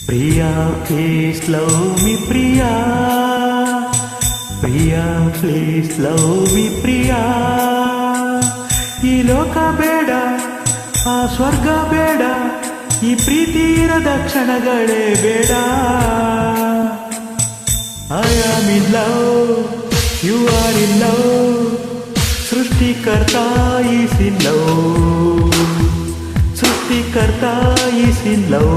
Priya please love me Priya, Priya please love me Priya. ಈ ಲೋಕ ಬೇಡ, ಆ ಸ್ವರ್ಗ ಬೇಡ, ಈ ಪ್ರೀತಿ ಇರದ ಕ್ಷಣಗಳೇ ಬೇಡ. I am in love, you are in love, ಸೃಷ್ಟಿಕರ್ತ ಈಸ್ ಇನ್ ಲವ್, ಸೃಷ್ಟಿಕರ್ತ ಈಸ್ ಇನ್ ಲವ್.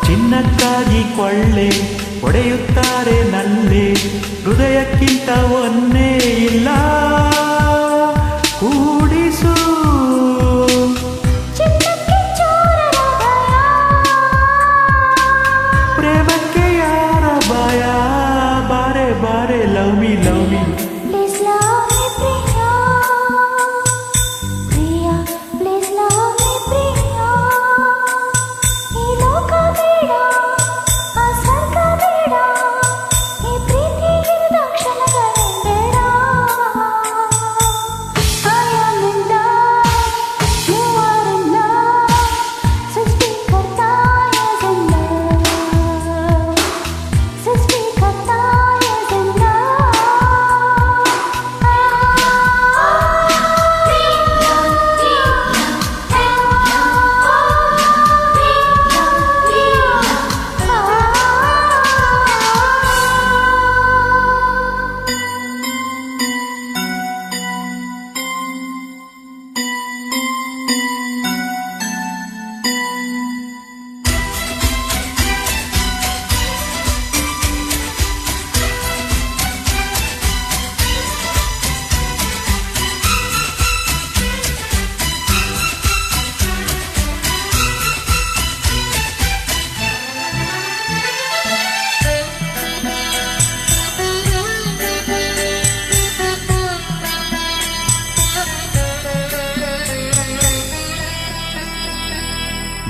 ಚಿನ್ನಕ್ಕಾಗಿ ಕೊಳ್ಳೆ ಹೊಡೆಯುತ್ತಾರೆ ನಲ್ಲೆ, ಹೃದಯಕ್ಕಿಂತ ಒಂದೇ ಇಲ್ಲ ಕೂಡಿಸು. ಪ್ರೇಮಕ್ಕೆ ಯಾರ ಭಯ, ಬಾರೆ ಬಾರೆ love me love me.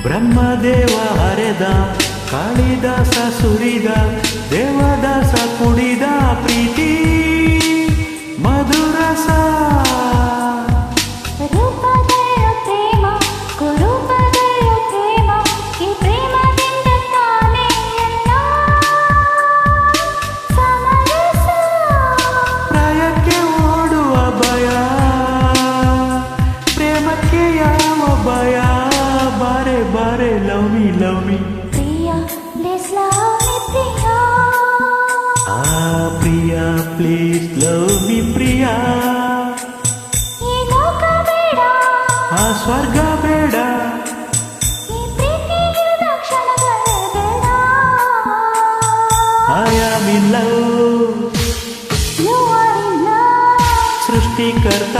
Brahmadeva ಹರೆದ, ಕಾಳಿದಾಸ ಸುರಿದ, ದೇವದಾಸ ಕುಡಿದ ಪ್ರೀತಿ ಮಧುರಸ. ಪ್ರೇಮ ಕುರೂಪದಯ ಪ್ರೇಮ, ಈ ಪ್ರೇಮದಿಂದ ತಾನೇ ಎಲ್ಲ ಸಮರಸ. ಪ್ರಾಯಕ್ಕೆ ಓಡುವ ಭಯ, ಪ್ರೇಮಕ್ಕೆ ಯಾವ ಭಯ, ಬಾರೆ ಬಾರೆ love me love me. Priya please love me Priya, Priya please love me Priya. ಈ ಲೋಕ ಬೇಡ, ಆ ಸ್ವರ್ಗ ಬೇಡ, ಈ ಪ್ರೀತಿ ಇರದ ಕ್ಷಣಗಳೇ ಬೇಡ. I am in love, you are in love, ಸೃಷ್ಟಿಕರ್ತ